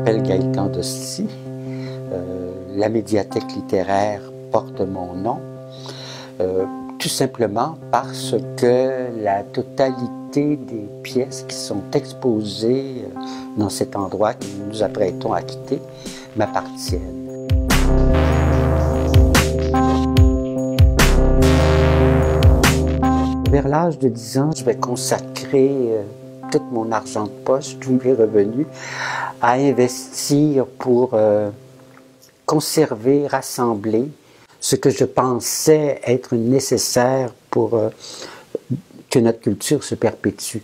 m'appelle Gaëtan Dosti. La médiathèque littéraire porte mon nom, tout simplement parce que la totalité des pièces qui sont exposées dans cet endroit que nous nous apprêtons à quitter m'appartiennent. Vers l'âge de 10 ans, je vais consacrer tout mon argent de poche, tous mes revenus, à investir pour conserver, rassembler ce que je pensais être nécessaire pour que notre culture se perpétue.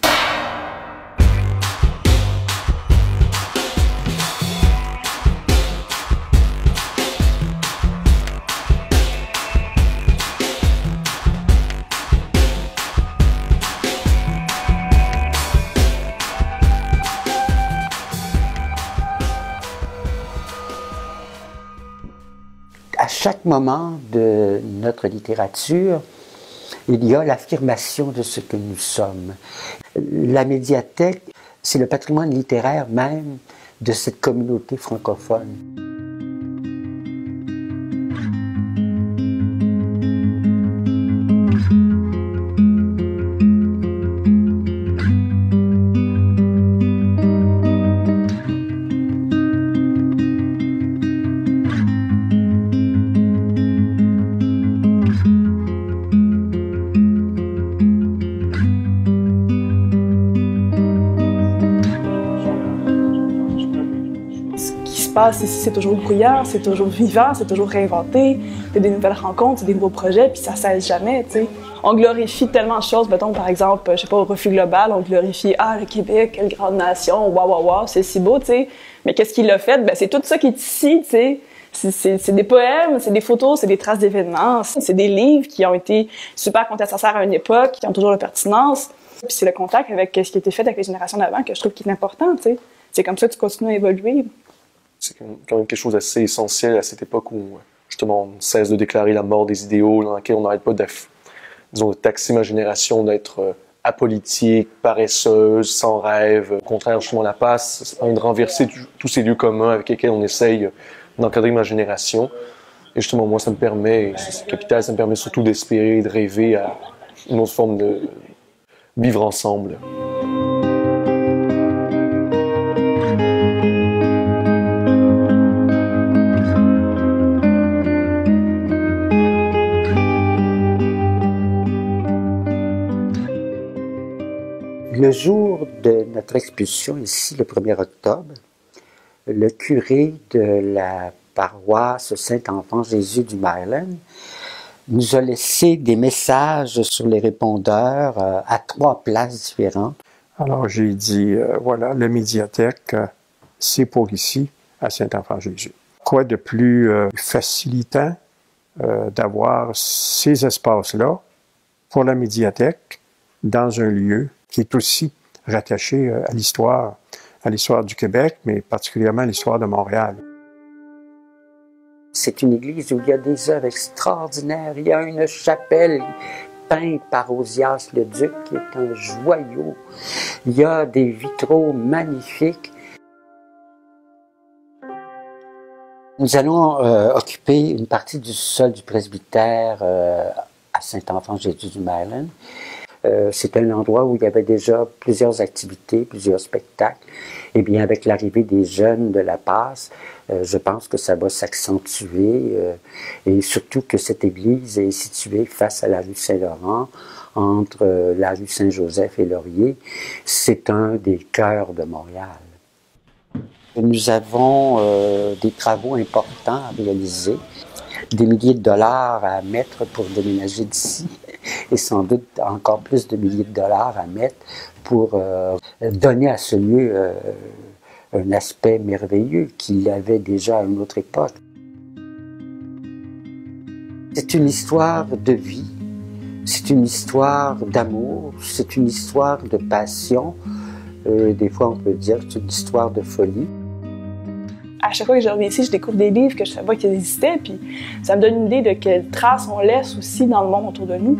À chaque moment de notre littérature, il y a l'affirmation de ce que nous sommes. La médiathèque, c'est le patrimoine littéraire même de cette communauté francophone. Ici, c'est toujours bruyant, c'est toujours vivant, c'est toujours réinventé. Il y a des nouvelles rencontres, des nouveaux projets, puis ça cesse jamais, tu sais. On glorifie tellement de choses, mettons, par exemple, je sais pas, au Refus global, on glorifie « Ah, le Québec, quelle grande nation, waouh, waouh, waouh, c'est si beau, tu sais. » Mais qu'est-ce qu'il a fait? Ben, c'est tout ça qui est ici, tu sais. C'est des poèmes, c'est des photos, c'est des traces d'événements, c'est des livres qui ont été super contestataires à une époque, qui ont toujours leur pertinence. Puis c'est le contact avec ce qui a été fait avec les générations d'avant que je trouve qui est important, tu sais. C'est comme ça que tu continues à évoluer. C'est quand même quelque chose d'assez essentiel à cette époque où, justement, on cesse de déclarer la mort des idéaux, dans laquelle on n'arrête pas de taxer ma génération d'être apolitique, paresseuse, sans rêve. Au contraire, justement, la passe, ça permet de renverser tous ces lieux communs avec lesquels on essaye d'encadrer ma génération. Et justement, moi, ça me permet, c'est capital, ça me permet surtout d'espérer, de rêver à une autre forme de vivre ensemble. Le jour de notre expulsion, ici, le 1er octobre, le curé de la paroisse Saint-Enfant-Jésus du Maryland nous a laissé des messages sur les répondeurs à 3 places différentes. Alors j'ai dit, voilà, la médiathèque, c'est pour ici, à Saint-Enfant-Jésus. Quoi de plus facilitant d'avoir ces espaces-là pour la médiathèque dans un lieu qui est aussi rattaché à l'histoire du Québec, mais particulièrement à l'histoire de Montréal. C'est une église où il y a des œuvres extraordinaires. Il y a une chapelle peinte par Ozias le Duc, qui est un joyau. Il y a des vitraux magnifiques. Nous allons occuper une partie du sol du presbytère à Saint-Enfant-Jésus du Maryland. C'est un endroit où il y avait déjà plusieurs activités, plusieurs spectacles. Et bien, avec l'arrivée des jeunes de la passe, je pense que ça va s'accentuer et surtout que cette église est située face à la rue Saint-Laurent, entre la rue Saint-Joseph et Laurier. C'est un des cœurs de Montréal. Nous avons des travaux importants à réaliser, des milliers de dollars à mettre pour déménager d'ici et sans doute encore plus de milliers de dollars à mettre pour donner à ce lieu un aspect merveilleux qu'il avait déjà à une autre époque. C'est une histoire de vie, c'est une histoire d'amour, c'est une histoire de passion. Des fois, on peut dire que c'est une histoire de folie. À chaque fois que je reviens ici, je découvre des livres que je ne savais pas qu'ils existaient, puis ça me donne une idée de quelles traces on laisse aussi dans le monde autour de nous.